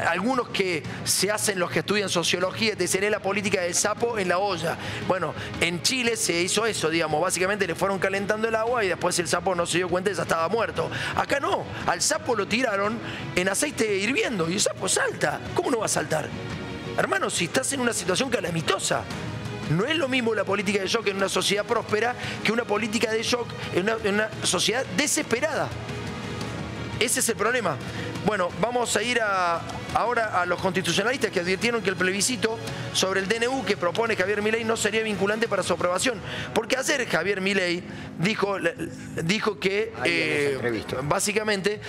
algunos que se hacen, los que estudian sociología, te dicen, es la política del sapo en la olla. Bueno, en Chile se hizo eso, digamos, básicamente le fueron calentando el agua y después el sapo no se dio cuenta y ya estaba muerto. Acá no, al sapo lo tiraron en aceite hirviendo y el sapo salta. ¿Cómo no va a saltar? Hermano, si estás en una situación calamitosa. No es lo mismo la política de shock en una sociedad próspera que una política de shock en una sociedad desesperada. Ese es el problema. Bueno, vamos a ir ahora a los constitucionalistas que advirtieron que el plebiscito sobre el DNU que propone Javier Milei no sería vinculante para su aprobación. Porque ayer Javier Milei dijo que, básicamente,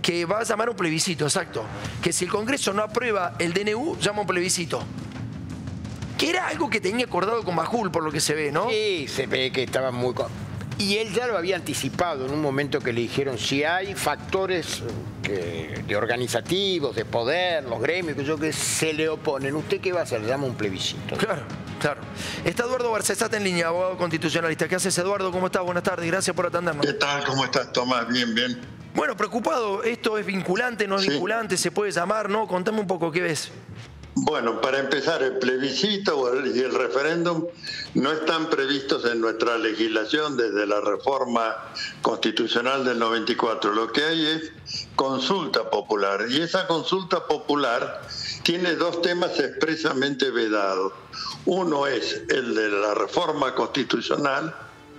que va a llamar un plebiscito, exacto. Que si el Congreso no aprueba el DNU, llama un plebiscito. Que era algo que tenía acordado con Majul, por lo que se ve, ¿no? Sí, se ve que estaba muy... Y él ya lo había anticipado en un momento que le dijeron, si hay factores de organizativos, de poder, los gremios, que se le oponen, ¿usted qué va a hacer? Le llama un plebiscito. Claro, claro. Está Eduardo Barcesate en línea, abogado constitucionalista. ¿Qué haces, Eduardo? ¿Cómo estás? Buenas tardes, gracias por atendernos. ¿Qué tal? ¿Cómo estás, Tomás? Bien, bien. Bueno, preocupado, ¿esto es vinculante, no es vinculante? ¿Se puede llamar, no? Contame un poco, ¿qué ves? Bueno, para empezar, el plebiscito y el referéndum no están previstos en nuestra legislación desde la reforma constitucional del 94. Lo que hay es consulta popular y esa consulta popular tiene dos temas expresamente vedados. Uno es el de la reforma constitucional,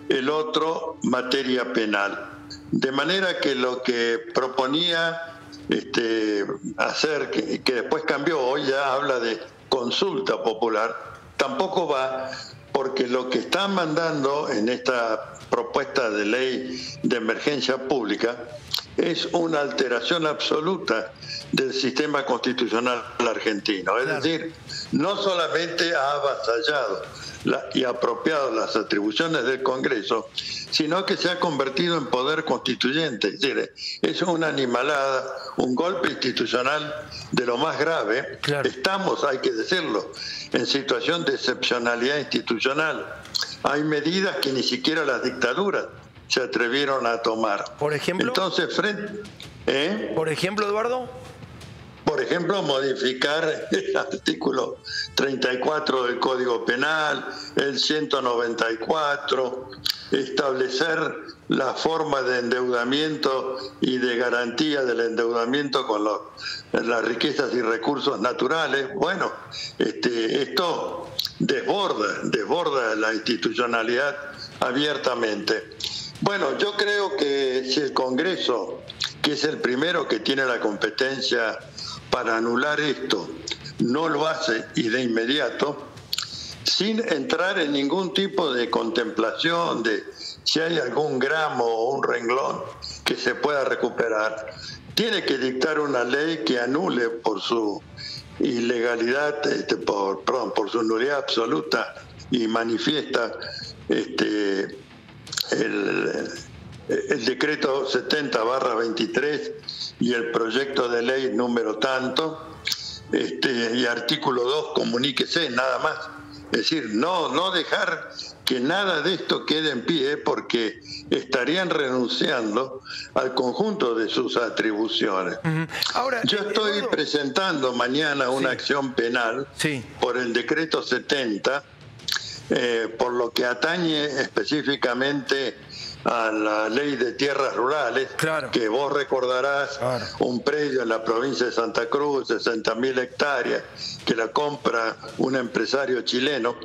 el otro materia penal. De manera que lo que proponía hacer, que después cambió, hoy ya habla de consulta popular, tampoco va, porque lo que están mandando en esta propuesta de ley de emergencia pública es una alteración absoluta del sistema constitucional argentino. Es decir, no solamente ha avasallado y apropiado las atribuciones del Congreso, sino que se ha convertido en poder constituyente. Es decir, es una animalada, un golpe institucional de lo más grave. Estamos, hay que decirlo, en situación de excepcionalidad institucional. Hay medidas que ni siquiera las dictaduras se atrevieron a tomar. Por ejemplo. Entonces, Por ejemplo, Eduardo. Por ejemplo, modificar el artículo 34 del Código Penal, el 194, establecer la forma de endeudamiento y de garantía del endeudamiento con las riquezas y recursos naturales. Bueno, esto desborda la institucionalidad abiertamente. Bueno, yo creo que si el Congreso, que es el primero que tiene la competencia para anular esto, no lo hace y de inmediato, sin entrar en ningún tipo de contemplación de si hay algún gramo o un renglón que se pueda recuperar, tiene que dictar una ley que anule por su ilegalidad, por su nulidad absoluta y manifiesta el decreto 70/23 y el proyecto de ley número tanto, y artículo 2, comuníquese, nada más. Es decir, no dejar que nada de esto quede en pie, porque estarían renunciando al conjunto de sus atribuciones. Ahora, yo estoy presentando mañana una acción penal por el decreto 70, por lo que atañe específicamente a la ley de tierras rurales, que vos recordarás, un predio en la provincia de Santa Cruz, 60.000 hectáreas, que la compra un empresario chileno.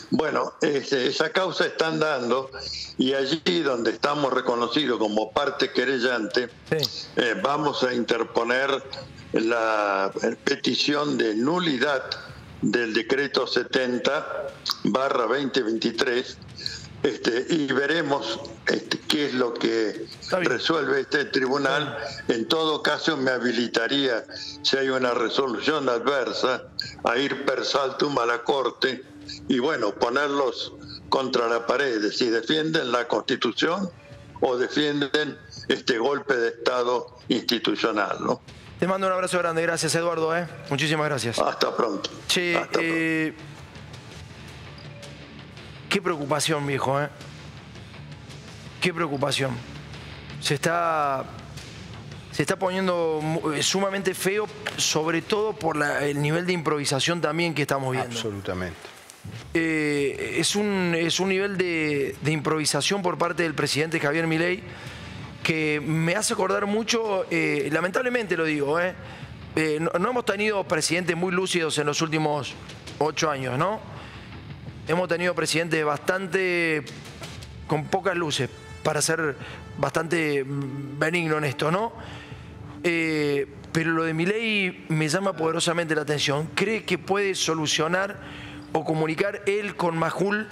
Bueno, esa causa está andando, y allí donde estamos reconocidos como parte querellante, vamos a interponer la petición de nulidad del decreto 70/2023, y veremos qué es lo que resuelve este tribunal. En todo caso, me habilitaría, si hay una resolución adversa, a ir per saltum a la Corte y, bueno, ponerlos contra la pared, si defienden la Constitución o defienden este golpe de Estado institucional, ¿no? Te mando un abrazo grande, gracias, Eduardo, muchísimas gracias. Hasta pronto. Hasta pronto. Qué preocupación, viejo, Qué preocupación. Se está se está poniendo sumamente feo, sobre todo por el nivel de improvisación también que estamos viendo. Absolutamente. Es un nivel de improvisación por parte del presidente Javier Milei que me hace acordar mucho, lamentablemente lo digo, no hemos tenido presidentes muy lúcidos en los últimos 8 años, ¿no? Hemos tenido presidentes bastante con pocas luces, para ser bastante benigno en esto, ¿no? Pero lo de Milei me llama poderosamente la atención. ¿Cree que puede solucionar o comunicar él con Majul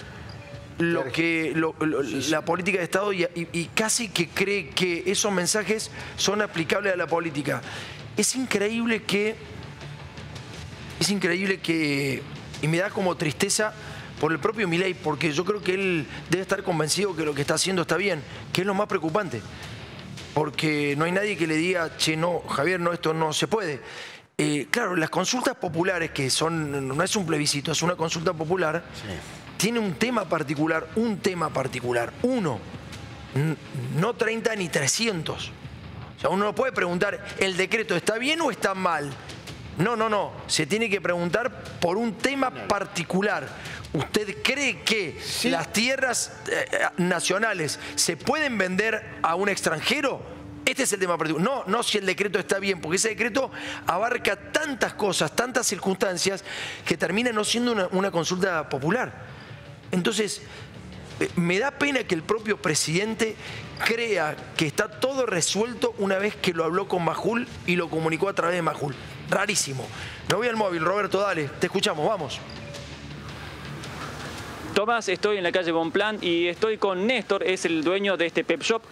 la política de Estado y casi que cree que esos mensajes son aplicables a la política? Es increíble que, y me da como tristeza por el propio Milei, porque yo creo que él debe estar convencido que lo que está haciendo está bien, que es lo más preocupante. Porque no hay nadie que le diga, che, no, Javier, no, esto no se puede. Claro, las consultas populares, que son, no es un plebiscito, es una consulta popular, tiene un tema particular, uno, no 30 ni 300. O sea, uno no puede preguntar, ¿el decreto está bien o está mal? No, se tiene que preguntar por un tema particular. ¿Usted cree que las tierras nacionales se pueden vender a un extranjero? Este es el tema particular. No si el decreto está bien, porque ese decreto abarca tantas cosas, tantas circunstancias, que termina no siendo una consulta popular. Entonces, me da pena que el propio presidente crea que está todo resuelto una vez que lo habló con Majul y lo comunicó a través de Majul. Rarísimo. Me voy al móvil, Roberto, dale, te escuchamos, vamos. Tomás, estoy en la calle Bonplan y estoy con Néstor, es el dueño de este Pep Shop.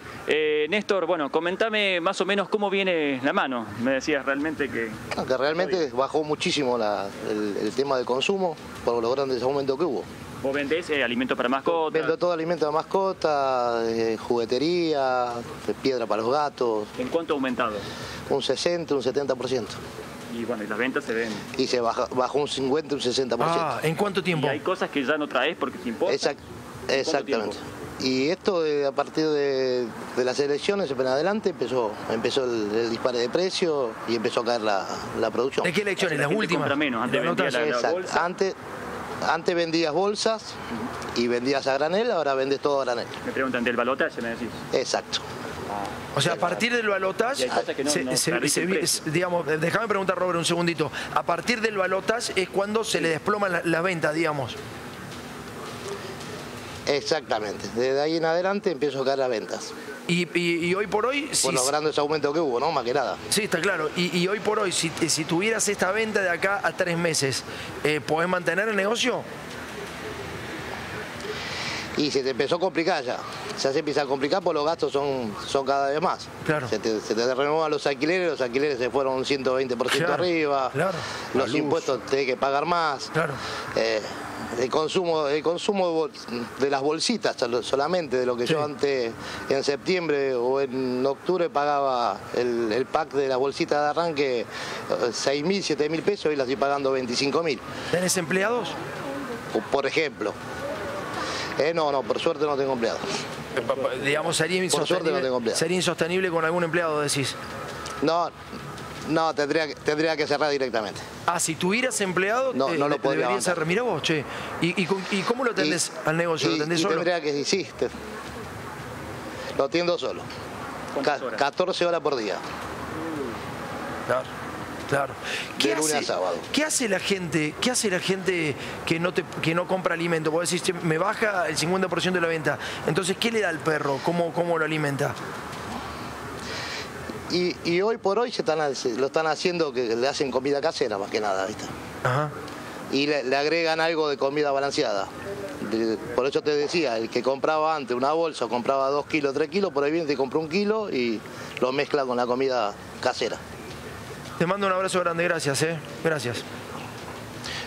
Néstor, bueno, comentame más o menos cómo viene la mano. Me decías realmente que... Que realmente bajó muchísimo el tema de consumo por los grandes aumentos que hubo. ¿Vos vendés alimentos para mascotas? Vendo todo alimento de mascota, juguetería, piedra para los gatos. ¿En cuánto ha aumentado? Un 60, un 70%. Y bueno, y las ventas se ven. Y se bajó un 50, un 60%. Ah, ¿en cuánto tiempo? Y hay cosas que ya no traes porque te importan. Exactamente. Y esto a partir de las elecciones en adelante empezó el disparo de precios y empezó a caer la producción. ¿De qué elecciones? ¿Las últimas? Menos, antes vendía la bolsa. Antes vendías bolsas y vendías a granel, ahora vendes todo a granel. Me preguntan del balotaje, me decís. Exacto. O sea, a partir del balotaje, digamos, déjame preguntar, Robert, un segundito. A partir del balotaje es cuando se le desploman las ventas, digamos. Exactamente. Desde ahí en adelante empiezo a caer las ventas. Y hoy por hoy... Por los grandes aumentos que hubo, ¿no? Más que nada. Sí, está claro. Y hoy por hoy, si tuvieras esta venta de acá a 3 meses, ¿podés mantener el negocio? Y se te empezó a complicar ya. Ya se empieza a complicar porque los gastos son cada vez más. Claro. Se te renuevan los alquileres se fueron un 120% arriba. Claro. Los impuestos tenés que pagar más. Claro. El consumo de las bolsitas solamente, de lo que yo antes en septiembre o en octubre pagaba el pack de las bolsitas de arranque 6.000, 7.000 pesos y las estoy pagando 25.000. ¿Tenés empleados? Por ejemplo. No, por suerte no tengo empleados. Digamos, sería insostenible con algún empleado, decís. No, tendría que cerrar directamente. Ah, si tuvieras empleado, no lo podría deberías cerrar. Mirá vos, che. ¿Y cómo lo tendés al negocio? ¿Lo tendés solo? Tendría que, lo atiendo solo. 14 horas por día. Claro. De lunes a sábado. ¿Qué hace la gente que no compra alimento? Vos decís, me baja el 50% de la venta. Entonces, ¿qué le da al perro? ¿Cómo lo alimenta? Y hoy por hoy lo están haciendo, que le hacen comida casera más que nada, ¿viste? Ajá. Y le agregan algo de comida balanceada. Por eso te decía, el que compraba antes una bolsa, compraba 2 kilos, 3 kilos, por ahí viene y te compra 1 kilo y lo mezcla con la comida casera. Te mando un abrazo grande, gracias, Gracias.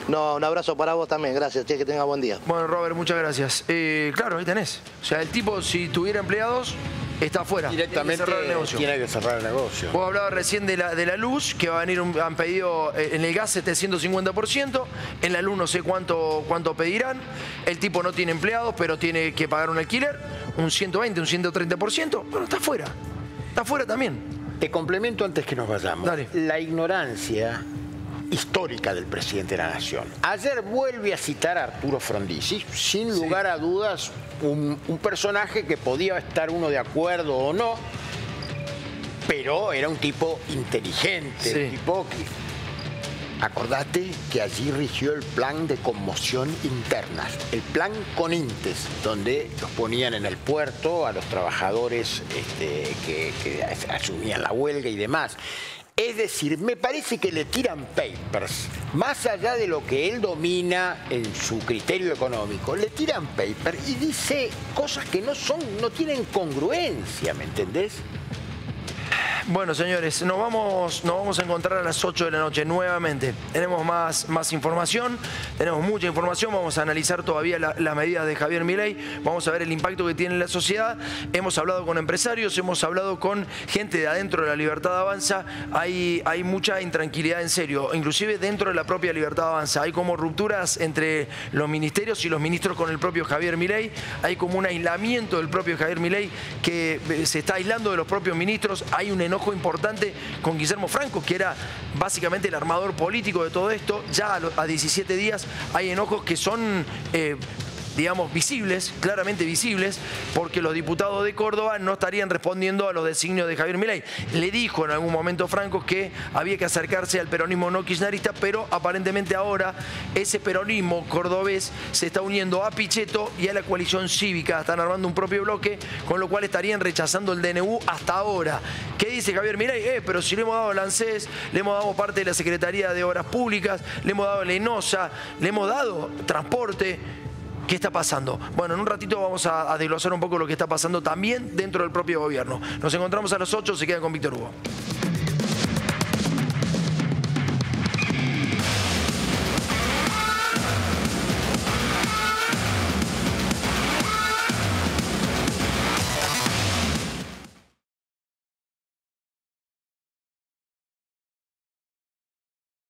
No, un abrazo para vos también, gracias, que tenga buen día. Bueno, Robert, muchas gracias. Claro, ahí tenés. O sea, el tipo, si tuviera empleados, está afuera. Directamente tiene que cerrar el negocio. Vos hablabas recién de la luz, que va a venir, han pedido en el gas 750%, en la luz no sé cuánto pedirán. El tipo no tiene empleados, pero tiene que pagar un alquiler, un 120, un 130%. Bueno, está afuera. Está afuera también. Te complemento antes que nos vayamos. Dale. La ignorancia histórica del presidente de la Nación. Ayer vuelve a citar a Arturo Frondizi, sin lugar a dudas, un personaje que podía estar uno de acuerdo o no, pero era un tipo inteligente, un tipo que... Acordate que allí rigió el plan de conmoción interna, el plan Conintes, donde los ponían en el puerto a los trabajadores que asumían la huelga y demás. Es decir, me parece que le tiran papers, más allá de lo que él domina en su criterio económico, le tiran papers y dice cosas que no tienen congruencia, ¿me entendés? Bueno, señores, nos vamos a encontrar a las 8 de la noche nuevamente. Tenemos más información, tenemos mucha información, vamos a analizar todavía las medidas de Javier Milei, vamos a ver el impacto que tiene en la sociedad. Hemos hablado con empresarios, hemos hablado con gente de adentro de la Libertad Avanza, hay mucha intranquilidad en serio, inclusive dentro de la propia Libertad Avanza. Hay como rupturas entre los ministerios y los ministros con el propio Javier Milei, hay como un aislamiento del propio Javier Milei que se está aislando de los propios ministros, hay un enojo importante con Guillermo Franco, que era básicamente el armador político de todo esto. Ya a 17 días hay enojos que son digamos, visibles, claramente visibles, porque los diputados de Córdoba no estarían respondiendo a los designios de Javier Milei. Le dijo en algún momento Franco que había que acercarse al peronismo no kirchnerista, pero aparentemente ahora ese peronismo cordobés se está uniendo a Pichetto y a la coalición cívica. Están armando un propio bloque, con lo cual estarían rechazando el DNU hasta ahora. ¿Qué dice Javier Milei? Pero si le hemos dado el ANSES, le hemos dado parte de la Secretaría de Obras Públicas, le hemos dado la ENOSA, le hemos dado transporte. ¿Qué está pasando? Bueno, en un ratito vamos a desglosar un poco lo que está pasando también dentro del propio gobierno. Nos encontramos a las 8, se quedan con Víctor Hugo.